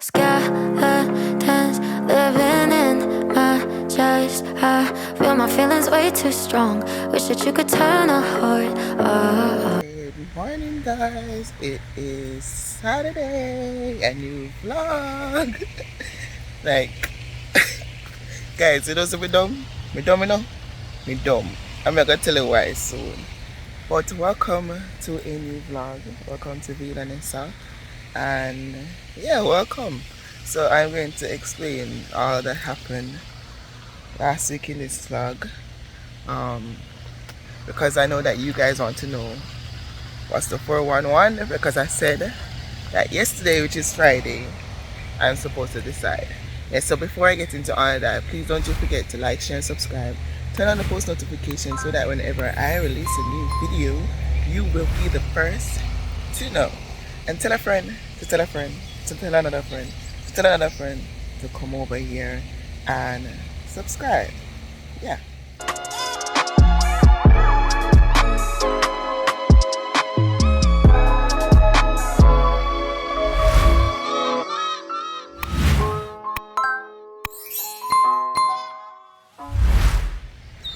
Skeletons living in my chest. I feel my feelings way too strong. Wish that you could turn a heart off. Good morning, guys. It is Saturday, a new vlog. Like, guys, you know so me dumb? Me dumb, you know? Me dumb. I'm not gonna tell you why soon. But welcome to a new vlog. Welcome to V-La-Nessa. And yeah, welcome. So I'm going to explain all that happened last week in this vlog. Because I know that you guys want to know what's the 411, because I said that yesterday, which is Friday, I'm supposed to decide. Yeah, so before I get into all of that, please don't you forget to like, share, and subscribe. Turn on the post notifications so that whenever I release a new video, you will be the first to know. And tell a friend to tell a friend to tell another friend to tell another friend to come over here and subscribe. Yeah.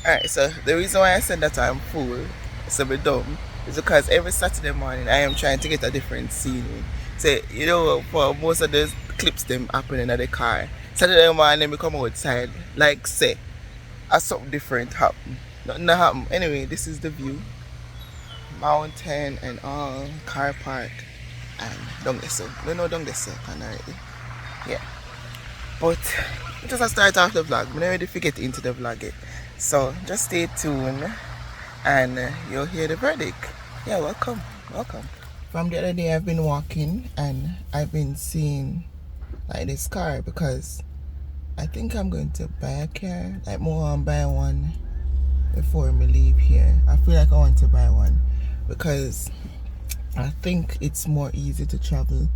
Alright, so the reason why I said that I'm full, so be dumb, is because every Saturday morning I am trying to get a different scenery. So, you know, for most of those clips them happen in the car, Saturday morning we come outside, like say, something different happen. Nothing happen. Anyway, this is the view. Mountain and all, car park, and down there so. No, down there so, already. Yeah. But, just to start off the vlog, I'm not ready to get into the vlog yet. So just stay tuned and you'll hear the verdict. Yeah, welcome. From the other day I've been walking and I've been seeing like this car because I think I'm going to buy a car. Like more on buy one before we leave here. I feel like I want to buy one because I think it's more easy to travel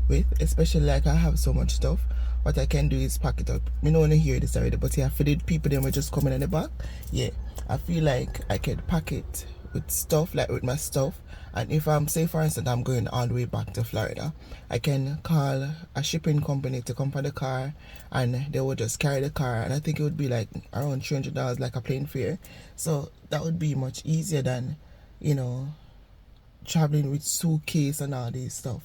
with, especially like I have so much stuff. What I can do is pack it up. I don't want to hear this already, but yeah, for the people that were just coming in the back, yeah, I feel like I can pack it with stuff, like with my stuff. And if I'm, say for instance, I'm going all the way back to Florida, I can call a shipping company to come for the car and they will just carry the car. And I think it would be like around $300 like a plane fare. So that would be much easier than, you know, traveling with suitcase and all this stuff.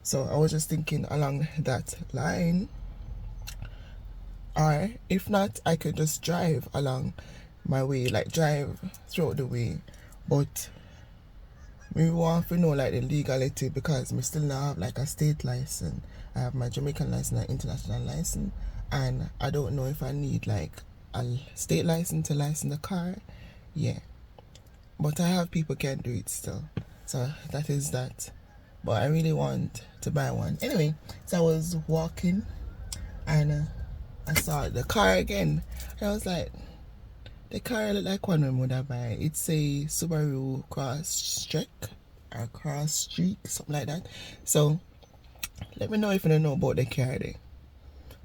So I was just thinking along that line. Or if not, I could just drive along my way, like drive throughout the way. But we want to know like the legality because we still not have like a state license. I have my Jamaican license and international license, and I don't know if I need like a state license to license the car. Yeah, but I have people can do it still. So that is that. But I really want to buy one. Anyway, so I was walking and I saw the car again. And I was like, the car look like one we would have buy. It's a Subaru Crosstrek or Crosstreak, something like that. So let me know if you don't know about the car there.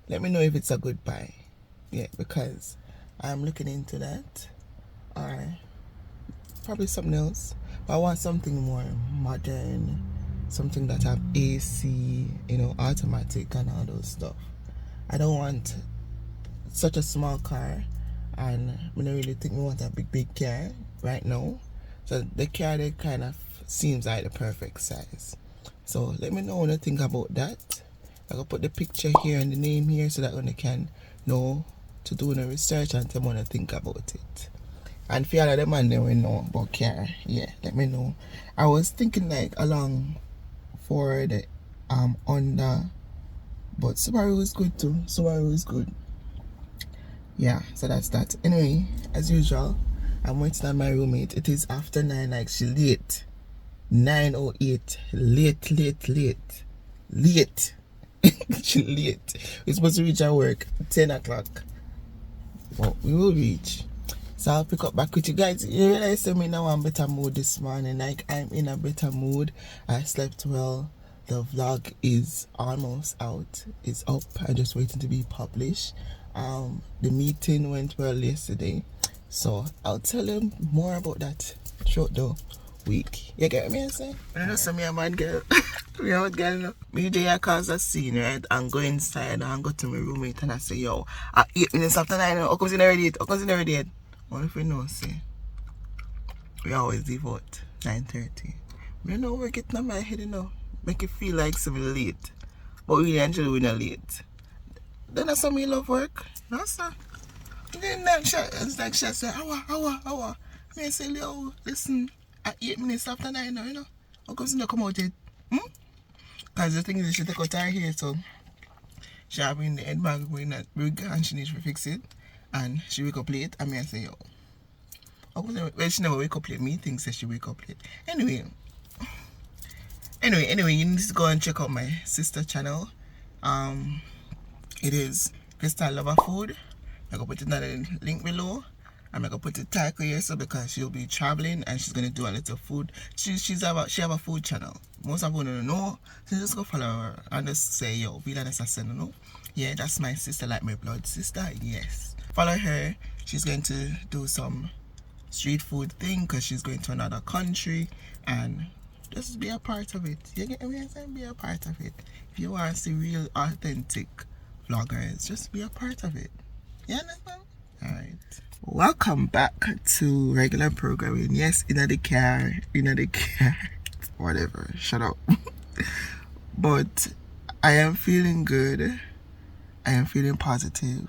Let me know if it's a good buy. Yeah, because I'm looking into that. Or probably something else. But I want something more modern. Something that have AC, you know, automatic and all those stuff. I don't want such a small car, and I don't really think we want a big car right now. So the car they kind of seems like the perfect size. So let me know what you think about that. I will put the picture here and the name here so that when they can know to do the research and tell me what to think about it. And for all of them and they will know about car, yeah, let me know. I was thinking like along for the Honda, but Subaru is good too. Subaru is good. Yeah, so that's that. Anyway, as usual, I'm waiting on my roommate. It is after 9, like she late. 9:08. Late. She late. We're supposed to reach our work 10 o'clock. Well, we will reach. So I'll pick up back with you guys. You realize I'm in a better mood this morning. Like I'm in a better mood. I slept well. The vlog is almost out. It's up. I'm just waiting to be published. The meeting went well yesterday. So I'll tell you more about that throughout the week. You get me? I say? I know some me a mad girl. Me a mad girl, no. Me Jay cause a scene, right? And go inside and go to my roommate and I say, yo, at 8 minutes after 9, how comes you never did? How comes you never did? What if you know, say? We always devote 9:30. You know, we're getting on my head, you know. Make it feel like something late. But we actually we're not late. Then that's how me love work. No, sir. Then it's like she said, hour. Me say, yo, listen, at 8 minutes after 9 now, you know. How comes you not come out yet? Because the thing is, she take out her hair, so she have in the head bag going that big and she needs to fix it. And she wake up late, and me I say, yo. Well, she never wake up late. Me thinks that she wake up late. Anyway, you need to go and check out my sister channel. It is Crystal Lover Food. I'm gonna put it in the link below. I'm gonna put it title here so because she'll be traveling and she's gonna do a little food. She have a food channel. Most of you don't know, so just go follow her and just say, yo, V-La-Nessa said no. Yeah, that's my sister, like my blood sister. Yes, follow her. She's going to do some street food thing because she's going to another country, and just be a part of it. You get me? Be a part of it. If you want to see real authentic vloggers, just be a part of it. You understand? Alright, welcome back to regular programming. Yes, in the car whatever, shut up. But I am feeling good. I am feeling positive.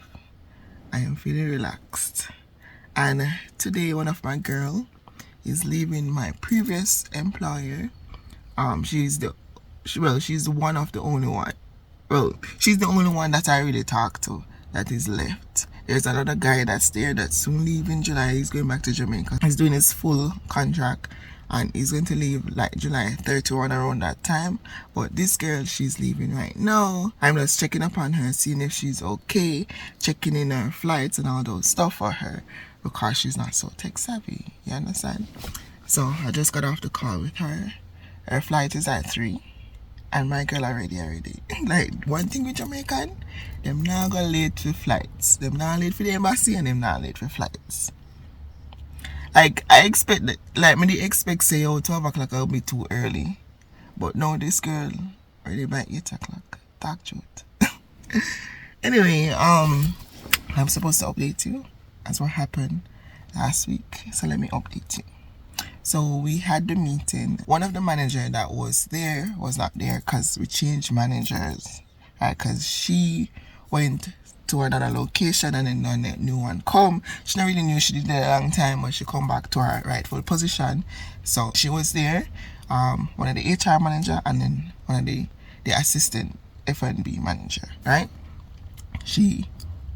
I am feeling relaxed. And today one of my girl is leaving my previous employer. She's one of the only one. Well, she's the only one that I really talk to that is left. There's another guy that's there that's soon leaving in July. He's going back to Jamaica. He's doing his full contract and he's going to leave like July 31 around that time. But this girl, she's leaving right now. I'm just checking up on her, seeing if she's okay, checking in her flights and all those stuff for her because she's not so tech savvy. You understand? So I just got off the call with her. Her flight is at 3. And my girl already. Like, one thing with Jamaican, them not go late for flights. Them not late for the embassy and them not late for flights. Like, I expect that, like, me expect say, 12 o'clock will be too early. But no, this girl already by 8 o'clock. Talk truth. Anyway, I'm supposed to update you as what happened last week. So let me update you. So we had the meeting. One of the manager that was there was not there because we changed managers. Right? Because she went to another location and then a new one come. She not really knew she did it a long time when she come back to her rightful position. So she was there. One of the HR manager and then one of the assistant F&B manager. Right? She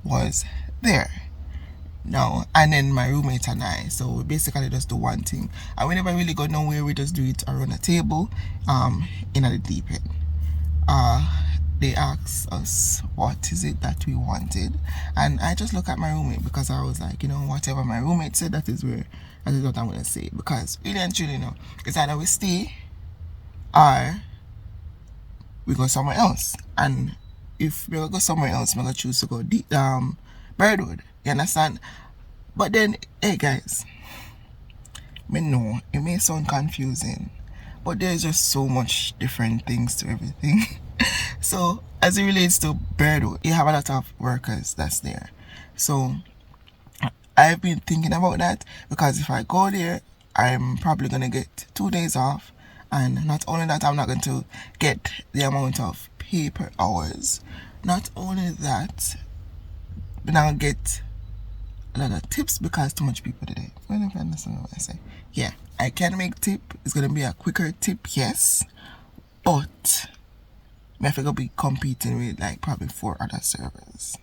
was there. No, and then my roommate and I, so we basically just do one thing, and we never really go nowhere. We just do it around a table in the deep end. They asked us what is it that we wanted, and I just look at my roommate because I was like, whatever my roommate said, that is what I'm going to say, because really and truly, it's either we stay or we go somewhere else. And if we go somewhere else, I'm going to choose to go Birdwood. You understand? But then, hey guys, me know it may sound confusing, but there's just so much different things to everything. So as it relates to Birdwood, you have a lot of workers that's there. So I've been thinking about that because if I go there, I'm probably gonna get 2 days off, and not only that, I'm not going to get the amount of pay per hours. Not only that, but I'll get a lot of tips because too much people today. I don't know if you understand what I say. Yeah, I can make tip. It's gonna be a quicker tip, yes, but I have to be competing with like probably 4 other servers.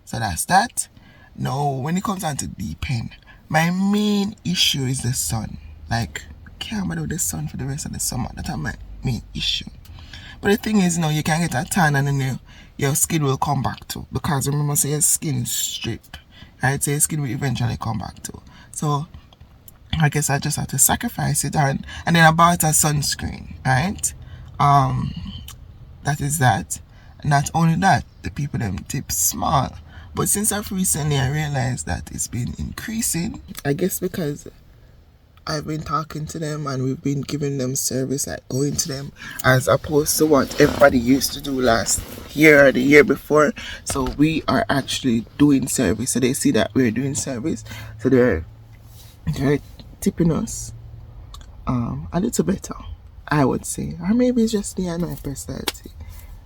So that's that. Now, when it comes down to depend, my main issue is the sun. Like, can't bother with the sun for the rest of the summer. That's my main issue. But the thing is, you can get a tan and then your skin will come back to. Because remember, say your skin is strip. Right? So your skin will eventually come back to. So I guess I just have to sacrifice it. And then I bought a sunscreen. Right? That is that. Not only that, the people them tip small. But since I've recently I realized that it's been increasing. I guess because I've been talking to them and we've been giving them service, like going to them, as opposed to what everybody used to do last year or the year before. So we are actually doing service. So they see that we're doing service. So they're tipping us a little better, I would say. Or maybe it's just me and my personality.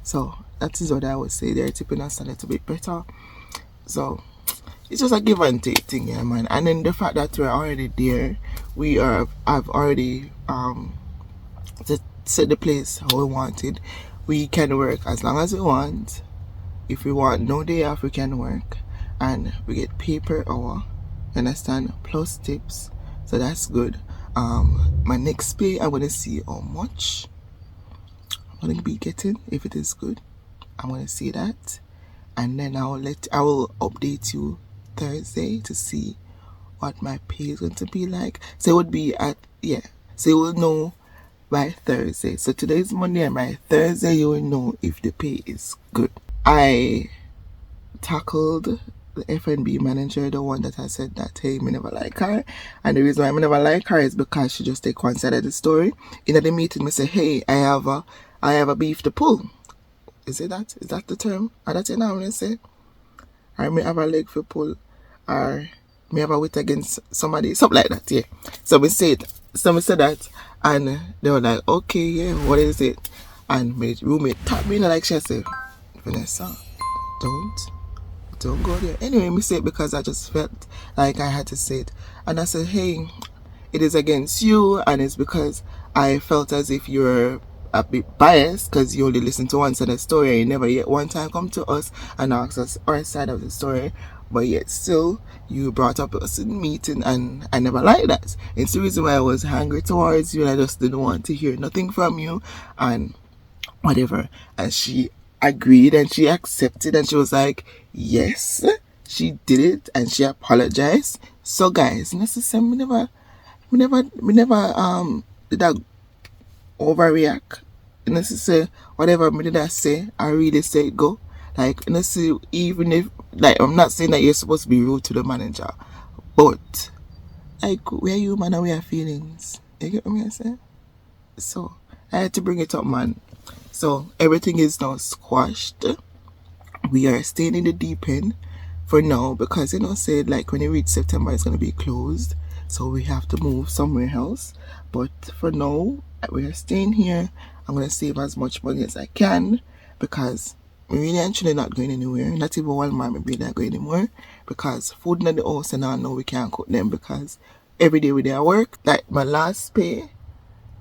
So that is what I would say. They're tipping us a little bit better. So it's just a give and take thing, yeah, man. And then the fact that we're already there, I've already set the place how we wanted. We can work as long as we want. If we want no day off, we can work, and we get pay per hour. Understand? Plus tips, so that's good. My next pay, I'm gonna see how much I'm gonna be getting. If it is good, I'm gonna see that, and then I will update you Thursday to see what my pay is going to be like. So it would be so you will know by Thursday. So today is Monday, and by Thursday you will know if the pay is good. I tackled the F&B manager, the one that I said that, hey, me never like her, and the reason why I never like her is because she just take one side of the story. In the meeting, me say, hey, I have a beef to pull. Is that the term? Or that's it now when I say, I may have a leg for pull, or may have a wit against somebody, something like that, yeah. So we said that, and they were like, okay, yeah, what is it? And my roommate tapped me in like she said, Vanessa, don't go there. Anyway, me say it because I just felt like I had to say it. And I said, hey, it is against you, and it's because I felt as if you're a bit biased because you only listen to one side of the story and you never yet one time come to us and ask us our side of the story, but yet still you brought up us in meeting, and I never liked that. It's the reason why I was angry towards you, and I just didn't want to hear nothing from you and whatever. And she agreed and she accepted, and she was like, yes, she did it, and she apologized. So guys, necessarily me never did I overreact. Necessarily whatever me did I say, I really say it go. Like, necessarily, even if, like, I'm not saying that you're supposed to be rude to the manager, but like, we're human and we have feelings. You get what I'm saying? So I had to bring it up, man. So everything is now squashed. We are staying in the deep end for now because said like when it reach September it's gonna be closed. So we have to move somewhere else. But for now, we are staying here. I'm gonna save as much money as I can because we're really actually not going anywhere. Not even Walmart maybe not going anymore because food in the house and I know we can't cook them because every day we do work. Like my last pay,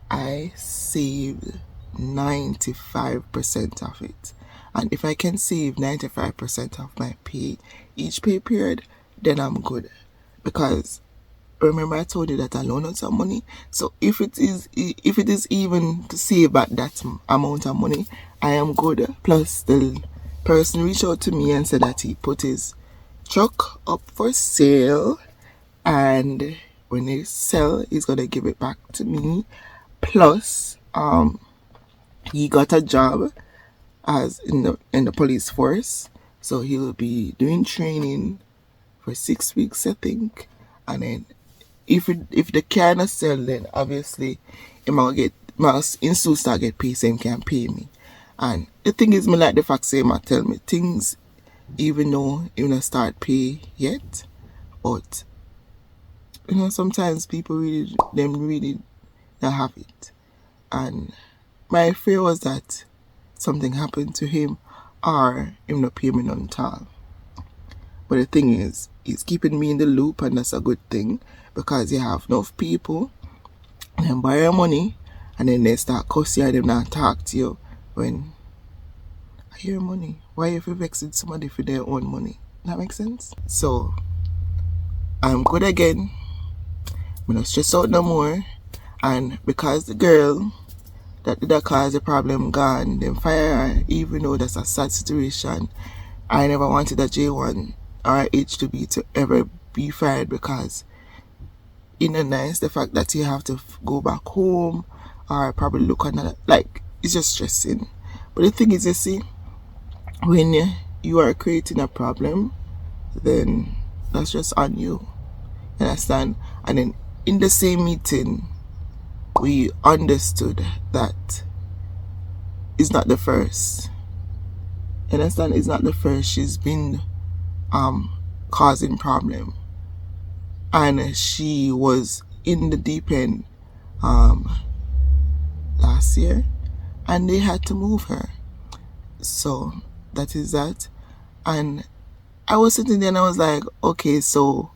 I saved 95% of it. And if I can save 95% of my pay each pay period, then I'm good. Because remember I told you that I loan out some money. So if it is even to save back that amount of money, I am good. Plus the person reached out to me and said that he put his truck up for sale, and when they sell, he's gonna give it back to me. Plus, he got a job as in the police force, so he'll be doing training for 6 weeks, I think. And then if the car not sell, then obviously he must soon start get paid, so he can pay me. And the thing is, me like the fact say him tell me things even though he not start pay yet. But sometimes people really not have it. And my fear was that something happened to him or him not pay me none at all. But the thing is, he's keeping me in the loop, and that's a good thing because you have enough people and borrow money and then they start cussing you and them not talk to you when I hear money. Why if you vexing somebody for their own money? That makes sense? So I'm good again. I'm not stress out no more. And because the girl that did cause the problem gone, then fire her, even though that's a sad situation. I never wanted a J1 or H2B to ever be fired because nice the fact that you have to go back home or probably look another, like, it's just stressing. But the thing is, you see, when you are creating a problem, then that's just on you. Understand? And then in the same meeting, we understood that it's not the first. You understand? It's not the first. She's been causing problem, and she was in the deep end last year, and they had to move her. So that is that. And I was sitting there and I was like, okay, so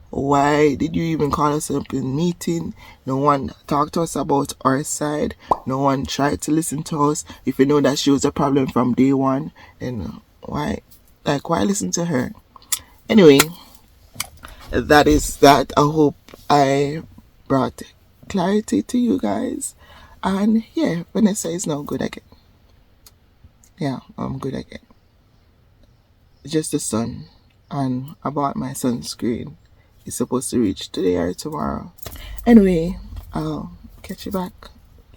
why did you even call us up in meeting? No one talked to us about our side. No one tried to listen to us. If you know that she was a problem from day one, then why listen to her? Anyway, that is that. I hope I brought clarity to you guys. And yeah, Vanessa is now good again. Yeah, I'm good again. Just the sun. And I bought my sunscreen. It's supposed to reach today or tomorrow. Anyway, I'll catch you back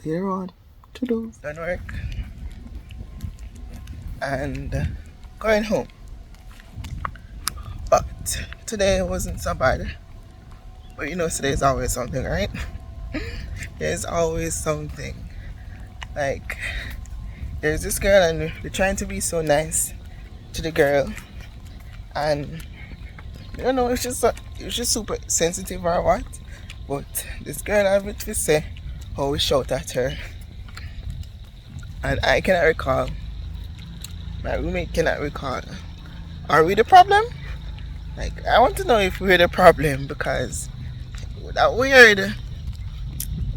later on. Toodles. Done work. And going home. But today wasn't so bad. But you know, today's always something, right? There's always something. Like, there's this girl and they're trying to be so nice to the girl. And I don't know, it's just super sensitive or what. But this girl had it to say how we shout at her. And I cannot recall. My roommate cannot recall. Are we the problem? Like, I want to know if we're the problem because that weird.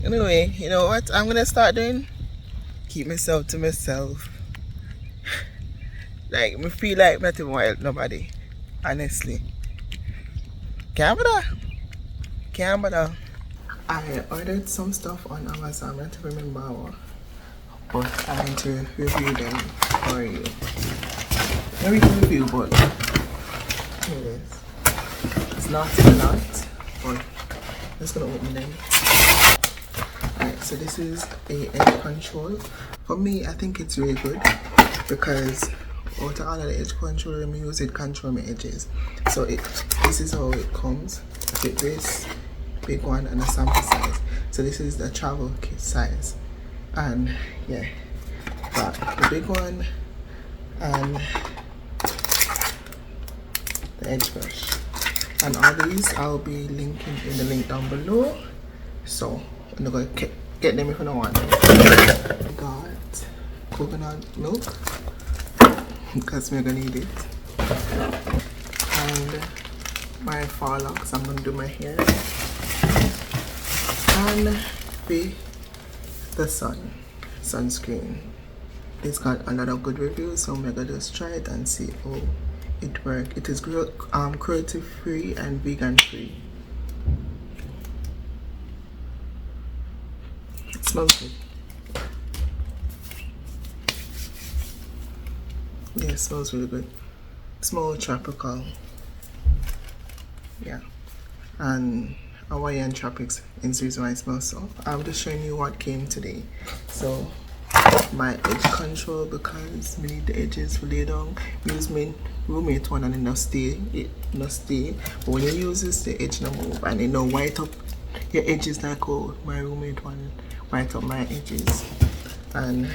Anyway, you know what I'm gonna start doing? Keep myself to myself. Like, me feel like not even wild nobody. Honestly. Can't bother. I ordered some stuff on Amazon. I don't remember what. But I need to review them for you. Not really review, but here it is. It's not a lot, but I'm just gonna open them. Alright, so this is a edge control. For me, I think it's really good because out of all of the edge control, I use it control my edges. So this is how it comes. With this big one and a sample size. So this is the travel kit size. And yeah, got the big one and the edge brush. And all these I'll be linking in the link down below. So I'm gonna get them if I don't want them. I got coconut milk because we're gonna need it. And my far locks, I'm gonna do my hair. And the sunscreen. It's got a lot of good reviews, so I'm gonna just try it and see how it works. It is cruelty free and vegan free. It smells good. Yeah, it smells really good. It smells tropical. Yeah. And Hawaiian tropics is the reason why it smells so. I'm just showing you what came today. So my edge control, because we need the edges to lay down. Use my roommate one and it not stay. But when you use this, the edge no move and it no white up your edges like how my roommate one white up my edges. And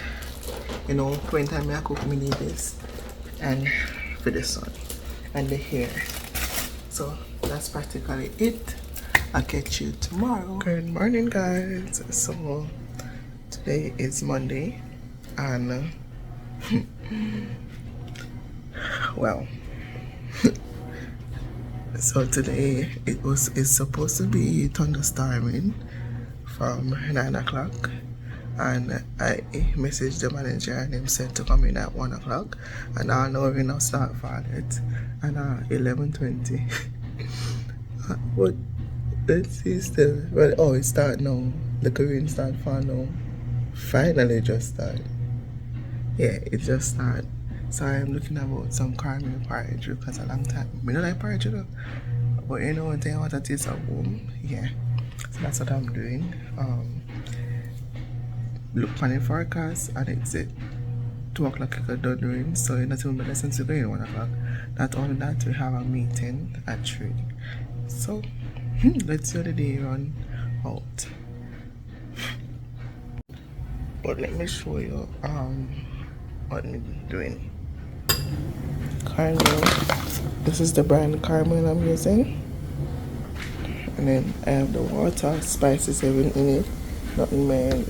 you know, when time I cook, me need this and for the sun and the hair. So that's practically it. I'll catch you tomorrow. Good morning, guys. So today is Monday and well, so today it's supposed to be thunderstorming from 9 o'clock, and I messaged the manager and him said to come in at 1 o'clock, and I know we now start for it and 11:20. But let's see still. Well, oh, it start now. The Korean start for now. Finally just started. Yeah, it just started. So I'm looking about some caramel porridge because a long time. I don't like porridge though. But you know one thing I want to taste at home. Yeah. So that's what I'm doing. Look on the forecast and it's at 2 o'clock it got done rain. So you're not even better since we're going 1 o'clock. Not only that, we have a meeting at 3. So let's see how the day run out. But let me show you what I'm doing. Caramel. This is the brand caramel I'm using. And then I have the water, spices even in it. Nothing man.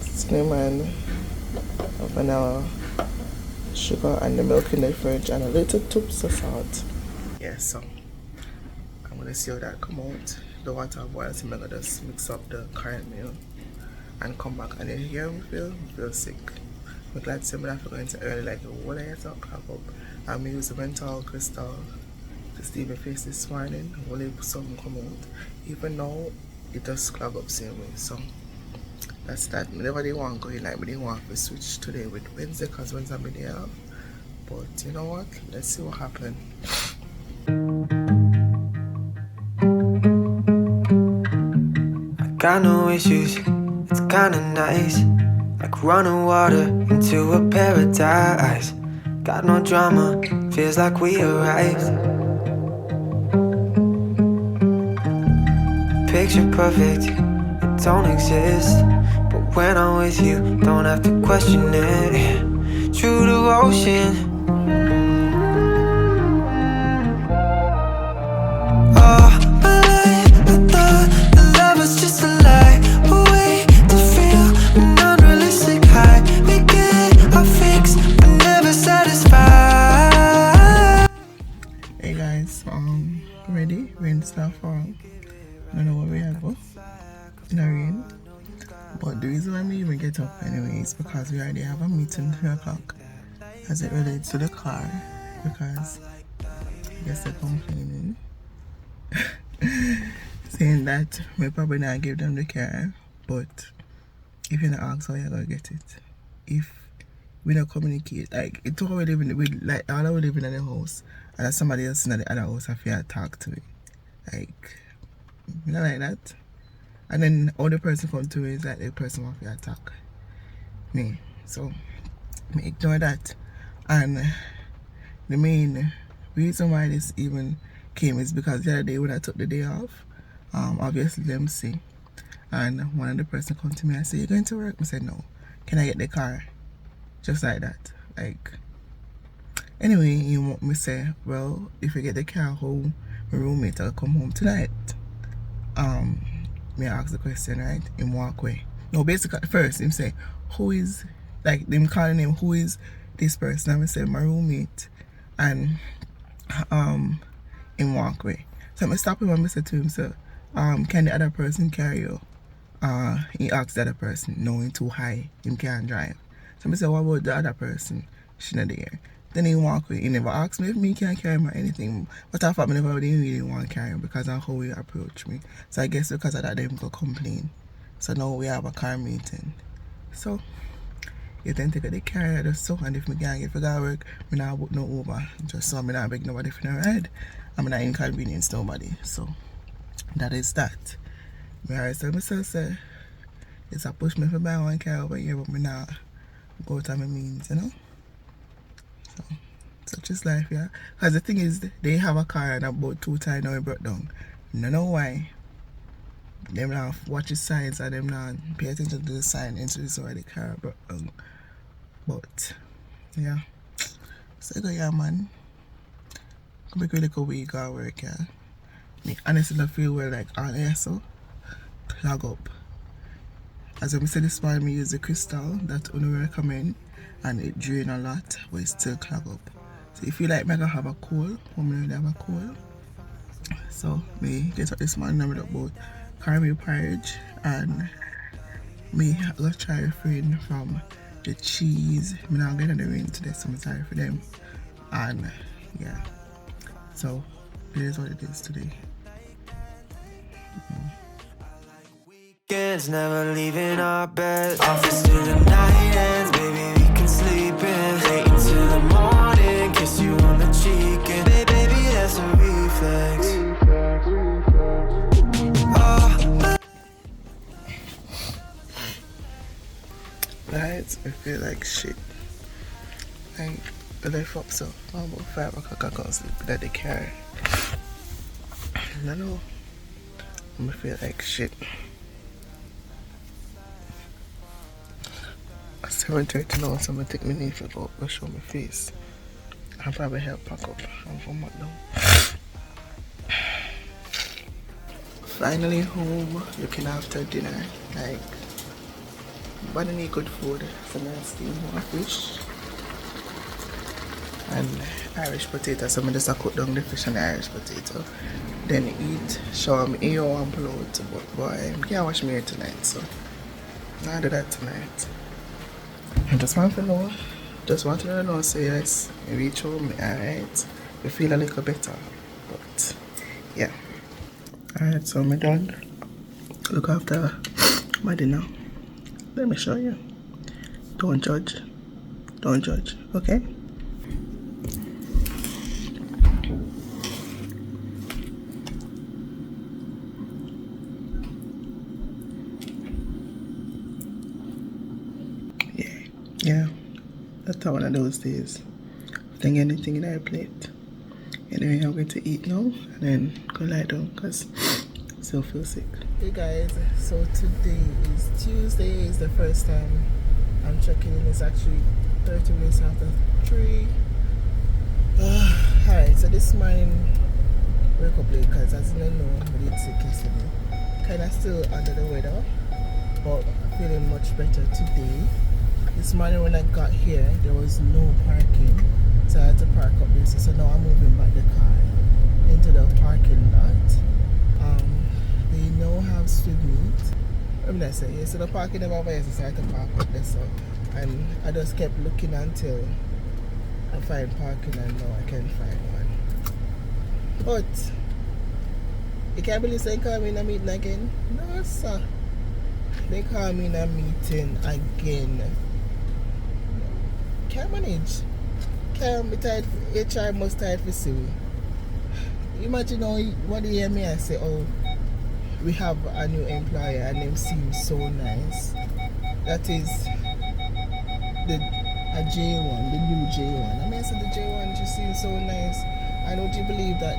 Cinnamon, vanilla, sugar, and the milk in the fridge, and a little tubs of salt. Yeah, so I'm gonna see how that come out. The water boils, so I'm gonna just mix up the caramel and come back. And then here we feel sick. I'm glad to say I'm not going to early like what I thought crap up. I'm using menthol crystal to steam my face this morning. Only something come out. Even though it just clog up same way. So that's that. Whenever they want to go in, like they want to switch today with Wednesday, because Wednesday I'm day off. But you know what? Let's see what happens. I got no issues, it's kinda nice. Like running water into a paradise. Got no drama, feels like we arrived. Picture perfect, it don't exist. But when I'm with you, don't have to question it. True devotion. Oh, my life, I thought the love was just a lie. A way to feel an unrealistic high. We get our fix, but never satisfied. Hey guys, ready? Rain start falling. I don't know what we have for in the rain. But the reason why we even get up anyway is because we already have a meeting 3 o'clock as it relates to the car, because I guess they're complaining saying that we probably not give them the car, but if you not ask how you're gonna get it, if we don't communicate, like it's all we living with, like all we living in the house and there's somebody else in the other house if you talk to it, like you know, like that. And then all the person come to is like the person want to attack me, so me ignore that. And the main reason why this even came is because the other day when I took the day off, obviously them see, and one of the person come to me and say, "You going to work?" I said, "No, can I get the car?" Just like that. Like anyway, you want me say, "Well, if you get the car home, my roommate will come home tonight." Me ask the question, right? Him walk away. No, basically first him say, "Who is," like them calling him, "Who is this person?" And I say, "My roommate." And him walk away. So I stop him and I say to him, "So can the other person carry you?" He asked the other person, "No, he's too high, him can't drive." So I say, "What about the other person? She not there." Then he walk away. He never asked me if me can carry him or anything. But I thought I never really want to carry him because of how he approached me. So I guess because of that, they go complain. So now we have a car meeting. So you then take the car just so, and if me can't get for that work, me not book no Uber. Just so me not beg nobody for no ride. I'm not inconvenience nobody. So that is that. Me always tell myself say it's a push me for buy one car over here, but me not go to my means, you know? So such is life, yeah. Because the thing is, they have a car and about 2 times now it broke down. I don't know why. Them not watch the signs and them not pay attention to the sign into this why the car broke down. But yeah. So go, yeah, man. Come back really good week at work, yeah. Me honestly don't feel well like all air so clog up. As I said this morning, I use the crystal that I recommend, and it drain a lot, but it still clog up. So if you like me, I have a cold, I'm really have a cold. So me get up this morning and read about caramel porridge, and me go try refrain from the cheese. I'm not getting the rain today, so I'm sorry for them. And yeah, so it is what it is today. Weekends, never leaving our bed. Office to the night ends, baby, we can sleep in. Late into the morning, kiss you on the cheek, and baby, that's a reflex. Oh. Guys, I feel like shit. Like, I left up so about 5 o'clock I can't sleep that they carry. I know. I feel like shit. 7:30 now, so I'm gonna take my knee for go show my face. I'll probably help pack up and come back down. Finally home, looking after dinner. Like, but I need good food. So I'm gonna steam more fish and Irish potato. So I'm just cook down the fish and the Irish potato. Then eat, shower me ear and pull out. But boy, I can't wash my hair tonight, so I'll do that tonight. I just want to know, so yes, I reach home, alright. I feel a little better, but yeah. Alright, so I'm done. Look after my dinner. Let me show you. Don't judge, okay? Yeah, that's one of those days. Think anything in our plate. Anyway, I'm going to eat now and then go lie down because I still feel sick. Hey guys, so today is Tuesday. It's the first time I'm checking in. It's actually 30 minutes after 3. Alright, so this morning wake up late because as you know, I did sick yesterday. Kind of still under the weather, but feeling much better today. This morning when I got here, there was no parking, so I had to park up this. So now I'm moving back the car into the parking lot. They now have street meat. I'm not saying, yeah, so the parking never was, so I had to park up there. So, and I just kept looking until I find parking, and now I can't find one. But you can't believe they call me in a meeting again? No, sir. They call me in a meeting again. Can't manage. Can't be tired. HR must tired for see. Imagine how what they hear me and say, oh, we have a new employer and them seems so nice. That is a J1, the new J1. I mean, I said the J1 just seems so nice. And would you believe that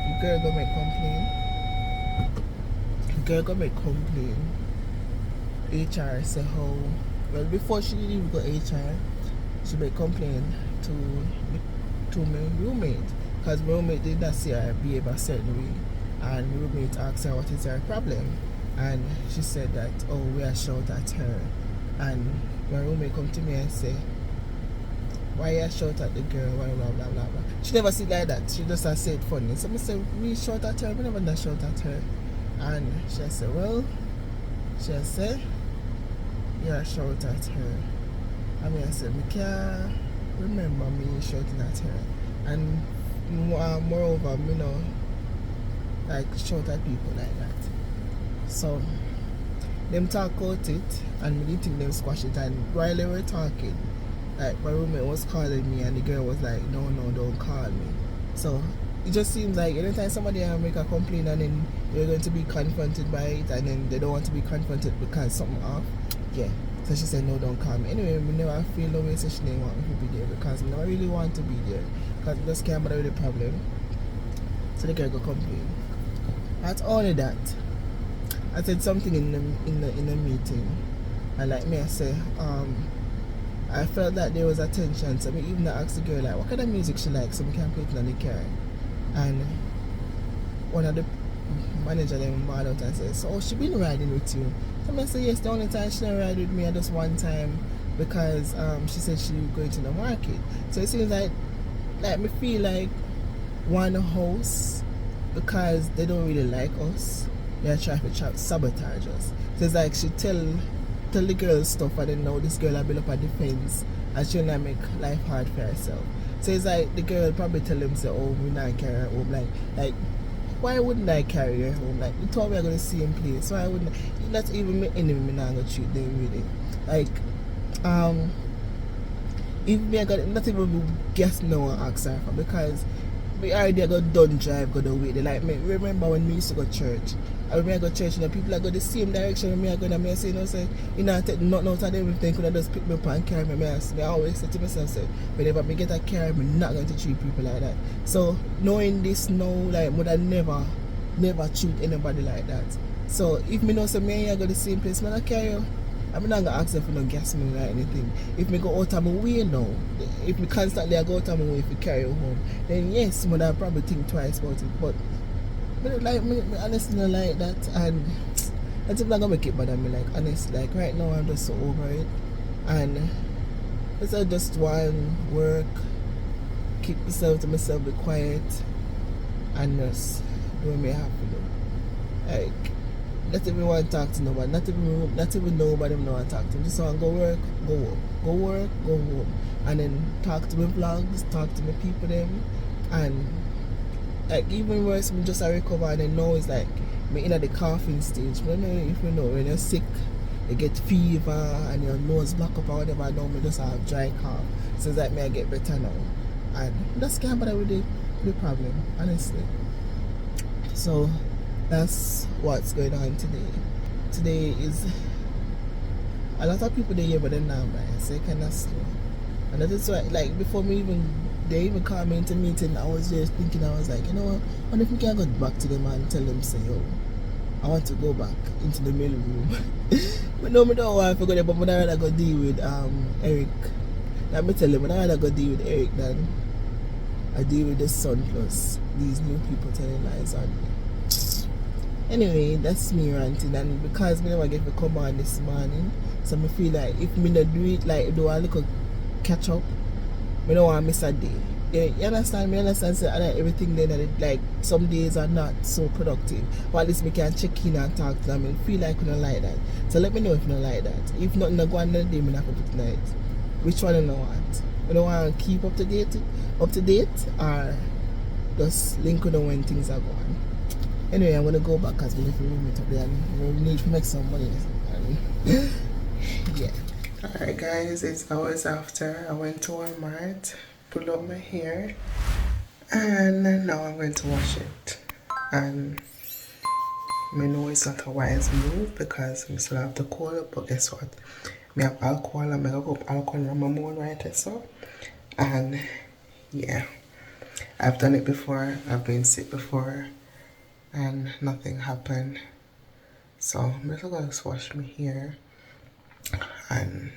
the girl gonna make complain? HR say how, well, before she didn't even go HR, she made complaint to my roommate, because my roommate did not see her behave a certain way, and my roommate asked her what is her problem, and she said that, oh, we are shout at her, and my roommate come to me and say, why you shout at the girl, blah blah blah blah blah. She never said like that, she just said funny. So I said, we shout at her, we never shout at her, and she said, well, yeah, shout at her. I mean, I said, I can't remember me shouting at her. And moreover, you know, like shout at people like that. So, them talk about it, and we didn't think them squash it. And while they were talking, like my roommate was calling me, and the girl was like, no, don't call me. So, it just seems like anytime somebody make a complaint and then you're going to be confronted by it, and then they don't want to be confronted because something off. Yeah. So she said, no, don't call me. Anyway, we never feel the way, so she didn't want me to be there because I never really want to be there because I just can't bother with the problem. So the girl go complain. Not only that, I said something in the meeting, and like me, I say, I felt that there was a tension. So I even asked the girl like, what kind of music she likes, so we can play it in the car. And one of the manager them brought out and said, so she been riding with you? So I said, yes, the only time she didn't ride with me, just one time, because she said she was going to the market. So it seems like me feel like one house, because they don't really like us, they're trying to sabotage us. So it's like she tell the girl stuff, and then now this girl will build up a defense and she'll not make life hard for herself. So it's like the girl probably tell him, say, oh, we not carry her home. Like why wouldn't I carry her home? Like, you told me I'm going to see him play, so I wouldn't. Not even my enemy, I'm not going to treat them really. Like, if me I got not even guess no one ask her for, because we already got done drive, go the way. They like me. Remember when we used to go to church? I remember I go to church, people are go the same direction when me I go and I say, say, take nothing out of them if they could just pick me up and carry me. I always say to myself, say, whenever I get a car, I'm not going to treat people like that. So knowing this now, like would I never treat anybody like that. So if me know say me I go the same place, man I carry you. I'm not gonna ask them for no gas money or anything. If me go out of my way now, if me constantly I go out of my way if we carry you home, then yes, I probably think twice about it. But me honestly not like that, and that's not gonna make it bother me. Like honestly, like right now I'm just so over it, and it's just one work, keep myself to myself, be quiet, and just do what me have to do. Like not even want to talk to nobody, not even nobody want to talk to. Just want to go work, go home, go work, go home, and then talk to my vlogs, talk to my people them, and like even worse, me just recover and then now it's like me in the coughing stage. I don't know if you know when you're sick, you get fever and your nose block up or whatever. Now me just have dry cough, so it's like me I get better now, and that's can't bother with the problem, honestly. So that's what's going on today. Today is a lot of people there here, but then now, man, so kind of slow. And that is why, like, before they even called me into meeting, I was just thinking, I was like, you know what, what if we can go back to them and tell them, say, yo, I want to go back into the mail room. But no, I don't want to go there, but I'd rather go deal with Eric. Let me tell them, I'd rather go deal with Eric than I deal with the son plus these new people telling lies on me. Anyway, that's me ranting, and because me never get to come on this morning, so I feel like if me not do it, like do a little catch up, me don't want to miss a day. You understand? Me understand so everything then that like some days are not so productive. But at least me can check in and talk to them and feel like we don't like that. So let me know if you don't like that. If not, no go on the day, me not put it tonight. Which one you don't want? You don't want to keep up to date, or just link with them when things are going. Anyway, I'm gonna go back because we need to room it up there and we need to make some money. Yeah. Alright guys, it's hours after I went to Walmart, pulled up my hair, and now I'm going to wash it. And I know it's not a wise move because I still have the cold, but guess what? I have alcohol and I go up alcohol in my moon right so. And yeah, I've done it before, I've been sick before, and nothing happened. So I'm just gonna wash my hair and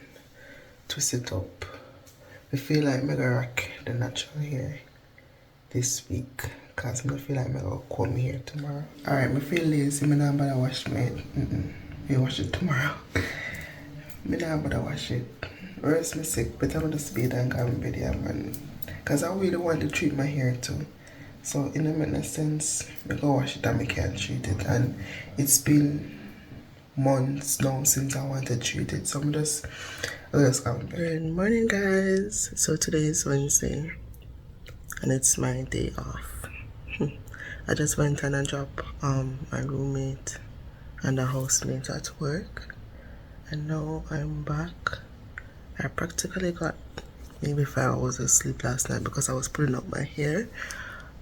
twist it up. I feel like I'm gonna rock the natural hair this week because I feel like I'm gonna comb my hair tomorrow. Alright, I feel lazy, I'm not gonna wash my head. I wash it tomorrow. I'm not gonna wash it. Or else I'm sick, but I'm just bathe and go in bed and because I really want to treat my hair too. So in a sense, I go wash it and I can't treat it, and it's been months now since I want to treat it, so let's go. Good morning guys. So today is Wednesday and it's my day off. I just went and I dropped my roommate and a housemate at work, and now I'm back. I practically got maybe 5 hours of sleep last night because I was putting up my hair.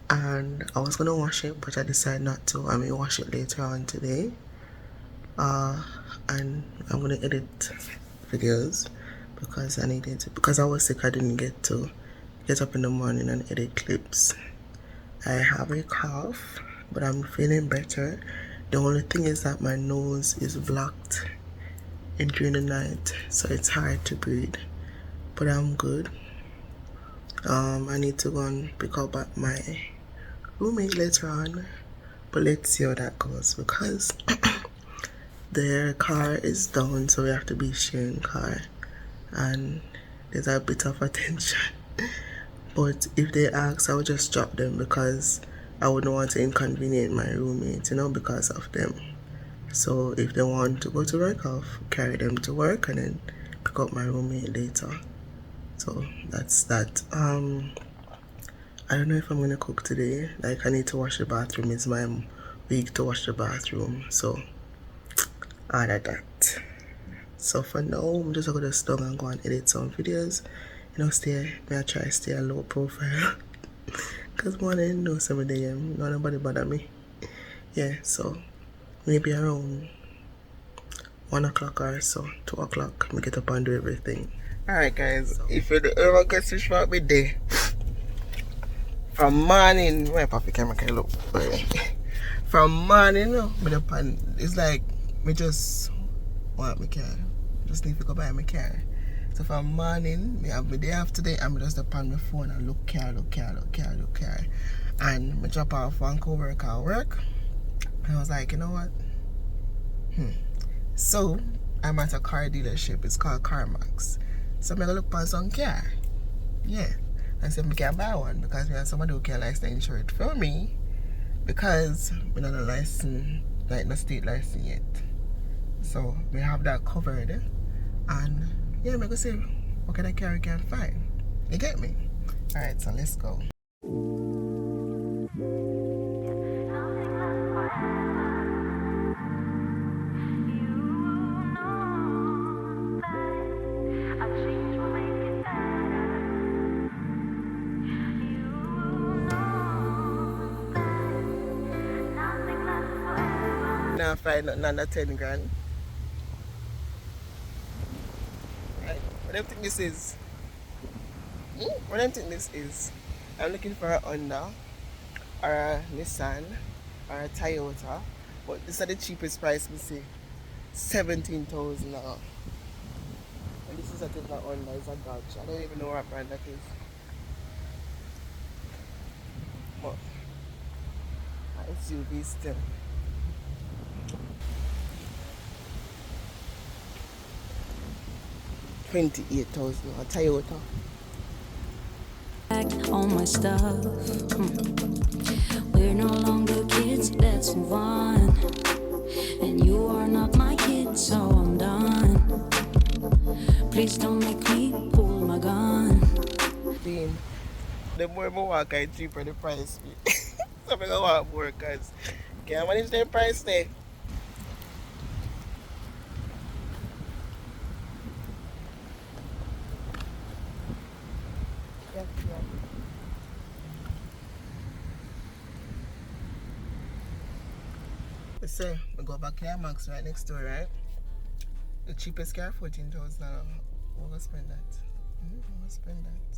And I was gonna wash it, but I decided not to. I may wash it later on today. And I'm gonna edit videos because I needed to. Because I was sick, I didn't get to get up in the morning and edit clips. I have a cough, but I'm feeling better. The only thing is that my nose is blocked during the night, so it's hard to breathe. But I'm good. I need to go and pick up my roommate later on, but let's see how that goes because their car is down, so we have to be sharing car, and there's a bit of attention. But if they ask, I will just drop them because I wouldn't want to inconvenience my roommate, because of them. So if they want to go to work, I'll carry them to work and then pick up my roommate later. So that's that. I don't know if I'm gonna cook today. Like, I need to wash the bathroom. It's my week to wash the bathroom, so all of that. So for now, I'm just gonna stop and go and edit some videos. May I try to stay a low profile Because one didn't know 7 a.m. Nobody bother me. Yeah, so maybe around 1 o'clock or so, 2 o'clock, I get up and do everything. Alright guys, if you ever get switch for me day, from morning, my papi camera can look. From morning, it's like me just want my car. Just need to go buy my car. So from morning, me have my day after day, and me just upon my phone and look car. And me drop off one co-worker at work. And I was like, you know what? So I'm at a car dealership. It's called CarMax. So I'm gonna look for some car. Yeah. And so I can buy one because we have somebody who can license insure it for me. Because we're not a license, like no state license yet. So we have that covered. And yeah, I'm gonna see what kind of car we can find. You get me? Alright, so let's go. Now I find nothing under 10 grand. Right. What do you think this is? What do you think this is? I'm looking for a Honda or a Nissan or a Toyota, but this is the cheapest price we see. 17,000 now. And this is a different Honda, it's a Dodge. I don't even know what brand that is. But SUV still. $28,000 a Toyota. All my stuff. We're no longer kids, let's move on. And you are not my kid, so I'm done. Please don't make me pull my gun. Being the more I walk, I cheaper the price. So I'm gonna walk more because can't manage the price there. So we go back to CarMax right next door, right? The cheapest car, 14,000. We're gonna spend that. We're gonna spend that.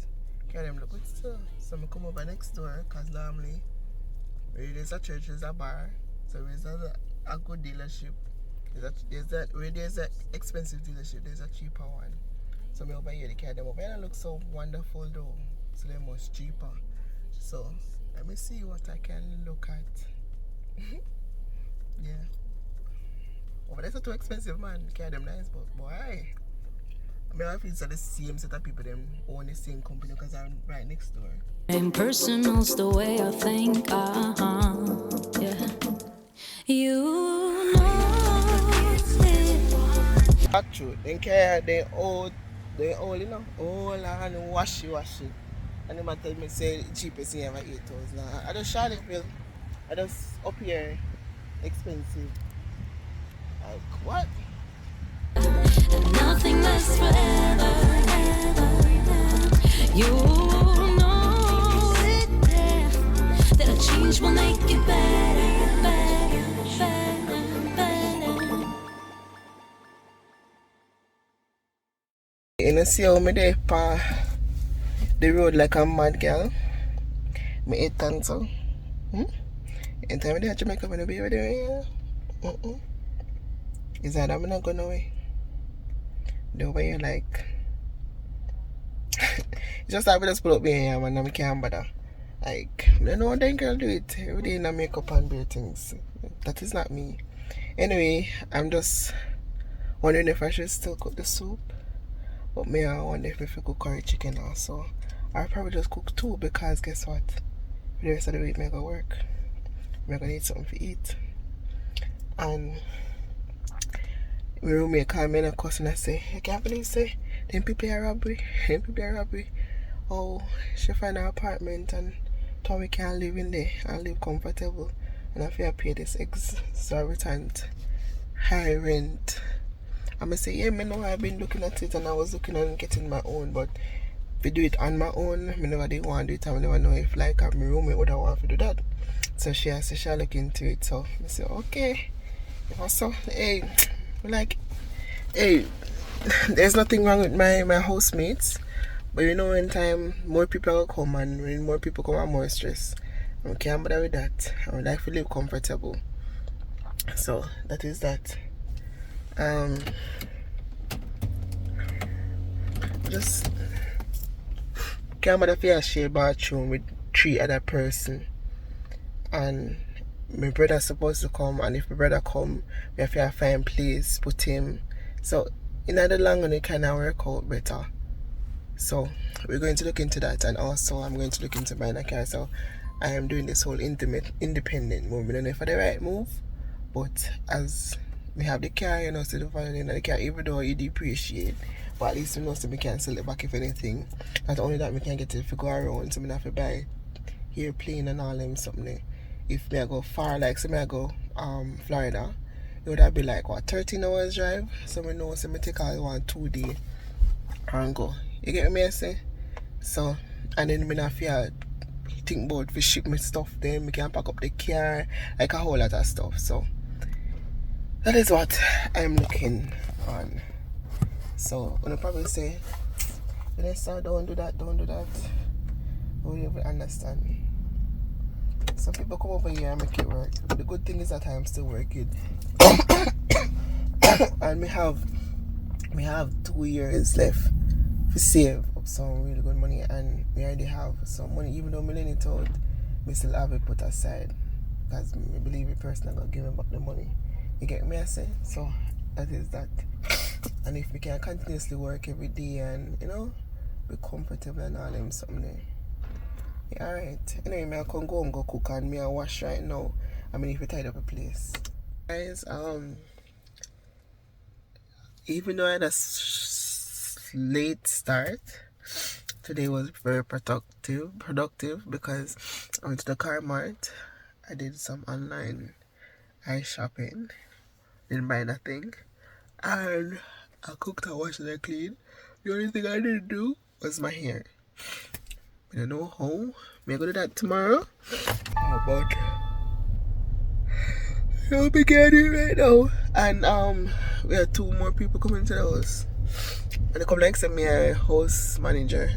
Can them look good still. So I come over next door because normally where there's a church, there's a bar. So there's a good dealership. Where there's an expensive dealership, there's a cheaper one. So me over here, they carry them over. And it looks so wonderful though. So they're much cheaper. So let me see what I can look at. Yeah. Oh, but that's too expensive, man. Carry them nice, but boy, I mean, I feel it's the same set of people them own the same company because I'm right next door. Impersonal's the way I think, yeah. You know it. That's true. They carry they old, you know, old and washy. And they might tell me say the cheapest thing ever 8,000. I just Charlottesville. I just up here expensive. Like what? And nothing lasts forever, you know it, yeah. That a change will make it better. You know, see how me there pa the road like a mad girl. Me 8 tons so. Anytime I there at Jamaica when I be over there, is that I'm not going away. The way you like. It's just like we just pull up here and I can't bother. Like, I don't know what then girl do it. Every day in a makeup and wear things. That is not me. Anyway, I'm just wondering if I should still cook the soup. But me, I wonder if I cook curry chicken also. I'll probably just cook 2 because guess what? The rest of the week, I'm going to work. I'm going to need something to eat. And my roommate called me and a cuss and I say, I can't believe say, them people are robbery. Oh, she find an apartment and thought we can live in there and live comfortable. And I feel I pay this exorbitant high rent. I'm going to say, yeah, me know I've been looking at it and I was looking at getting my own, but to do it on my own. I never did want to do it. I never know if like my roommate would have want to do that. So she has to she'll look into it. So I said, okay. Also, hey, like, hey, there's nothing wrong with my housemates. But you know, in time, more people will come, and when more people come, I'm more stress. I can't bother with that. I would like to live comfortable. So that is that. Just can't bother for a share bathroom with 3 other person, and my brother's supposed to come, and if my brother come, we have to find place, put him. So in the long run, it kind of work out better. So we're going to look into that, and also I'm going to look into buying a car. So I am doing this whole independent move. I don't know if it's the right move, but as we have the car, you know, so the value in the car, even though you depreciate, but at least we know so we can sell it back if anything. Not only that, we can get it if we go around, so we have to buy airplane and all them something. If me I go far, like say me I go Florida, it would have be like what 13 hours drive. So we know so me take all 1-2 day and go. You get me I say? So and then me not feel think about to ship me stuff, then we can pack up the car, like a whole lot of stuff. So that is what I'm looking on. So I'm probably say, Vanessa, don't do that. You won't even understand me. Some people come over here and make it work. But the good thing is that I'm still working. And we have 2 years left to save up some really good money, and we already have some money. Even though we lend it out, we still have it put aside, because we believe the person gonna give him back the money. You get me I say? So that is that. And if we can continuously work every day and, you know, be comfortable and all them something. Yeah, alright. Anyway, me I can go and go cook, and me I wash right now. I mean, if we tidy up a place. Guys, even though I had a late start, today was very productive because I went to the car mart. I did some online eye shopping. Didn't buy nothing. And I cooked, I washed, and I cleaned. The only thing I didn't do was my hair. I don't know how. Maybe I'll do that tomorrow. But I'll be getting it right now. And we have 2 more people coming to the house. And they come next to me, a house manager.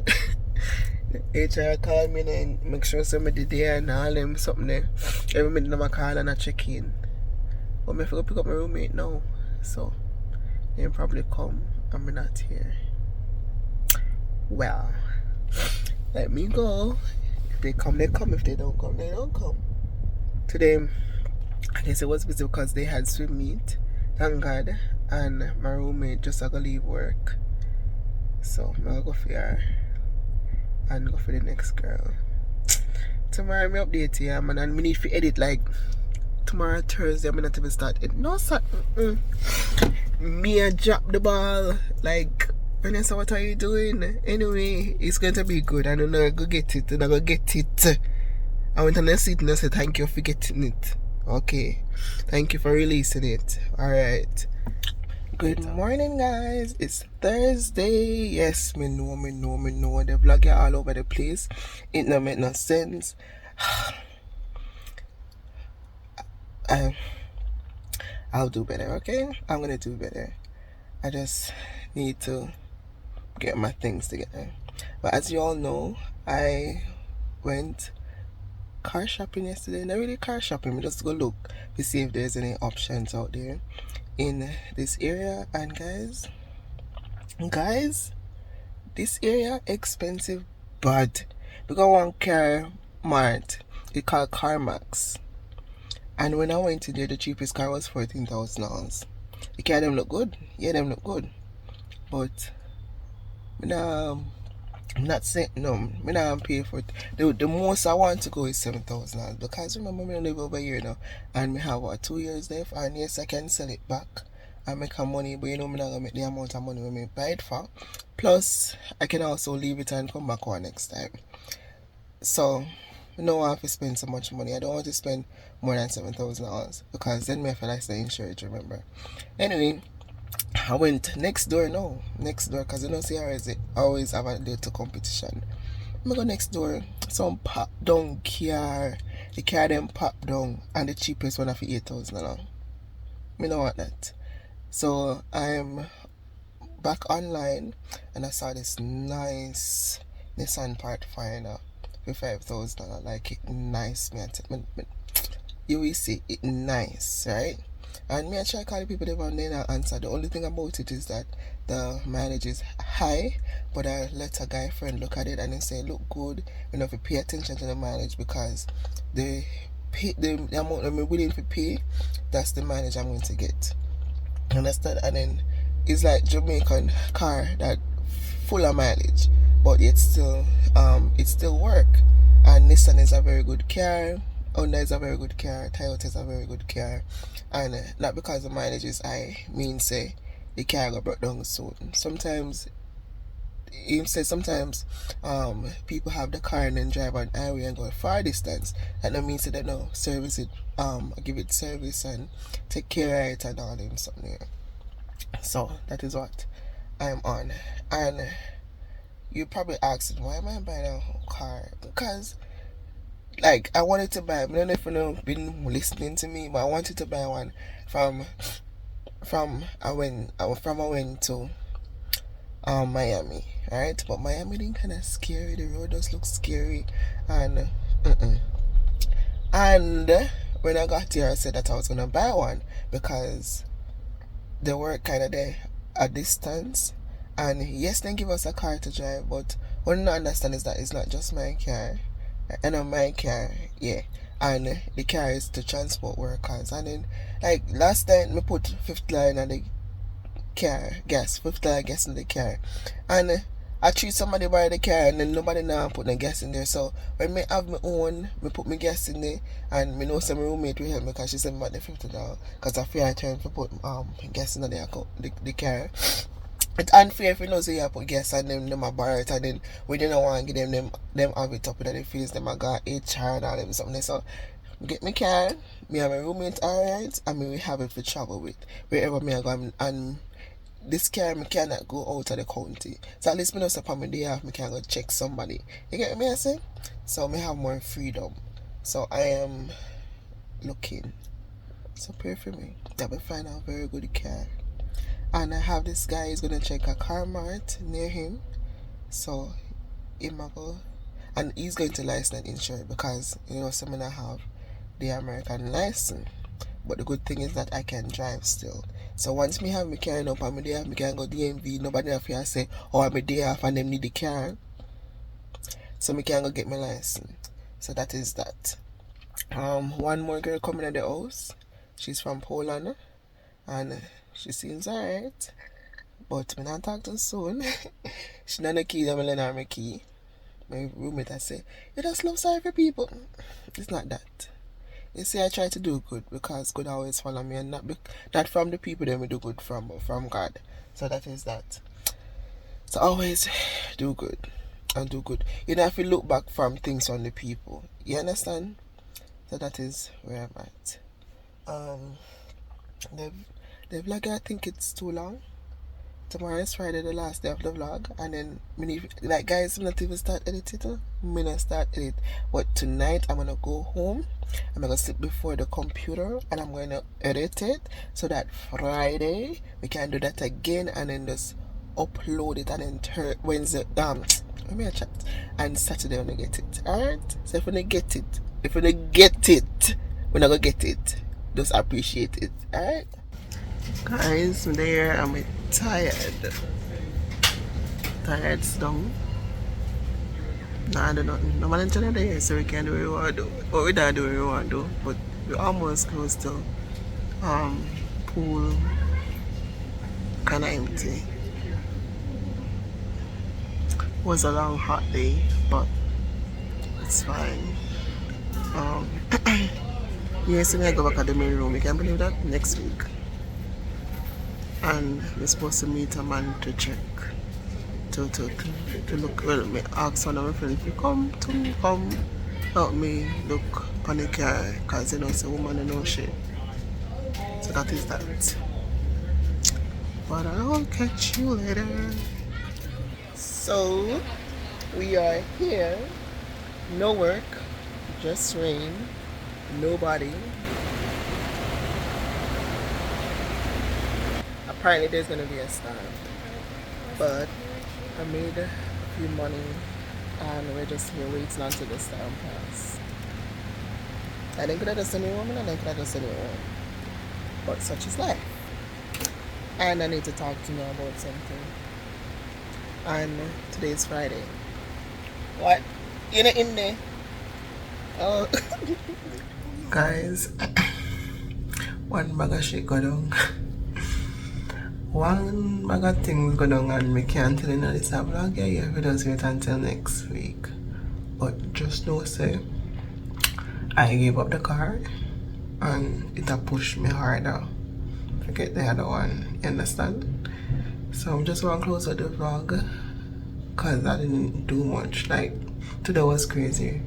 HR called me and make sure somebody there and all them something there. Every minute I'm call and I check in. But I forgot to pick up my roommate now. So they'll probably come. I'm not here. Well, let me go. If they come, they come. If they don't come, they don't come. Today, I guess it was busy because they had swim meet. Thank God. And my roommate just gonna leave work. So I'm gonna go for her and go for the next girl. Tomorrow I update you, man, and I need to edit like tomorrow Thursday. I'm not even start it. No sir. Me I drop the ball. Like, Vanessa, what are you doing? Anyway, it's going to be good. I don't know, I go get it. And I go get it. I went on the seat and I said, thank you for getting it. Okay. Thank you for releasing it. Alright. Good morning, guys. It's Thursday. Yes, me know. The vlog are all over the place. It don't make no sense. I'll do better, okay? I'm gonna do better. I just need to get my things together. But as you all know, I went car shopping yesterday. Not really car shopping, but just go look to see if there's any options out there in this area. And guys, this area expensive bad. We got one car mart, it called CarMax, and when I went in there, the cheapest car was $14,000. The car them look good, yeah, them look good, but I'm not saying no. I'm not pay for it. The most I want to go is $7,000, because remember, I live over here now, and we have 2 years left. And yes, I can sell it back and make some money, but you know, I'm not gonna make the amount of money we buy it for. Plus, I can also leave it and come back on next time. So, I don't want to spend so much money. I don't want to spend more than $7,000, because then I feel like the insurance. Remember. Anyway, I went next door now. Next door, because you know, see, I always have a little competition. I go next door, some pop down car. The car them pop down, and the cheapest one for 8,000 along. Me know what that. So I'm back online, and I saw this nice Nissan Pathfinder for 5,000. I like it nice, man. You will see it nice, right? And me I try call the people them and they not answer. The only thing about it is that the mileage is high, but I let a guy friend look at it and he say look good. You know, if you pay attention to the mileage, because the amount I'm willing to pay, that's the mileage I'm going to get. Understand? And then it's like Jamaican car that full of mileage, but it still work. And Nissan is a very good car. Honda is a very good car, Toyota is a very good car, and not because the mileage is high mean say the car got brought down soon. Sometimes people have the car and then drive on highway and go far distance. That don't mean say they don't service it, give it service and take care of it and all them something. So that is what I'm on. And you probably asking, why am I buying a car? Because like I wanted to buy, I don't know if you've been listening to me, but I wanted to buy one from I went to Miami, right? But Miami didn't kind of scary. The road does look scary, and when I got here, I said that I was gonna buy one because they were kind of there a distance, and yes, they give us a car to drive, but what I don't understand is that it's not just my car. And on my car, yeah, and the car is to transport workers. And then, like last time, we put fifth line on the car, fifth line gas in the car, and I treat somebody by the car, and then nobody now put no gas in there. So when me have my own, me put my gas in there, and me know some roommate will help me because she said about the $50 because I fear I turn to put gas in the car. It's unfair if you know say you put gas and them a borrow it, and then we didn't want to give them have it up in the face, them I got HR and all them something. So get my car, me and my roommate alright, and me we have it for travel with wherever me I go, and this car me cannot go out of the county. So at least me know say upon my day off me can go check somebody. You get me I say? So me have more freedom. So I am looking. So pray for me that we find a very good car. And I have this guy, he's gonna check a car mart near him. So he might go, and he's going to license and insure because you know some I have the American license. But the good thing is that I can drive still. So once me have my car up and me day off, me can go DMV, nobody have to say, oh I'm a day off and them need the car. So me can go get my license. So that is that. One more girl coming at the house. She's from Poland and she seems alright, but when I talk to her soon, she not the key, I'm lend her my key. My roommate I say, you just love sorry for people. It's not that. You see, I try to do good because God always follow me, and not from the people that we do good from, but from God. So that is that. So always do good and do good. You don't have to look back from things on the people. You understand? So that is where I'm at. The vlog, I think it's too long. Tomorrow is Friday, the last day of the vlog, and then like guys, I'm not even start editing. I'm gonna start edit, but tonight I'm gonna go home. I'm gonna sit before the computer and I'm gonna edit it so that Friday we can do that again, and then just upload it, and then Wednesday let me chat, and Saturday I'm gonna get it. Alright? So if we're gonna get it, we're not gonna get it. Just appreciate it. Alright? Guys, I'm there. I'm tired. Tired down. Nah, I do nothing. No man in there, so we can do what we want to do. But we don't do what we want to do. But we're almost close to pool. Kinda empty. It was a long hot day, but it's fine. Yes, when I go back at the main room, you can believe that? Next week. And we're supposed to meet a man to check, to look. Well, me ask one of my friends to come help me look on the car, because you know it's a woman and no shit. So that is that. But I'll catch you later. So we are here. No work, just rain, nobody. Apparently there's gonna be a storm, but I made a few money and we're just here waiting until the storm pass. I think could just send me home and I think could just send me home. But such is life. And I need to talk to you about something. And today is Friday. What? You're not in there? Oh. Guys, one bag of shit go down. One bag of things go down and we can't tell you this vlog. Yeah, we just wait until next week. But just know, say, I gave up the car and it a pushed me harder. Forget the other one, you understand? So I'm just gonna close out the vlog because I didn't do much. Like, today was crazy.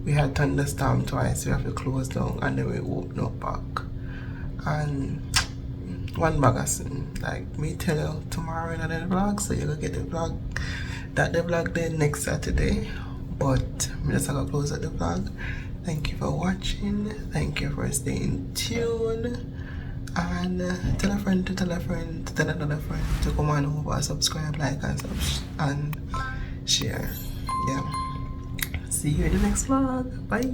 We had thunderstorm twice, we have to close down and then we open up back. And one magazine, like me tell you tomorrow in another vlog, so you're gonna get the vlog, that the vlog then next Saturday. But I'm just gonna close out the vlog. Thank you for watching, thank you for staying tuned, and tell a friend to tell a friend to tell another friend to come on over, subscribe, like and share. Yeah, see you in the next vlog. Bye.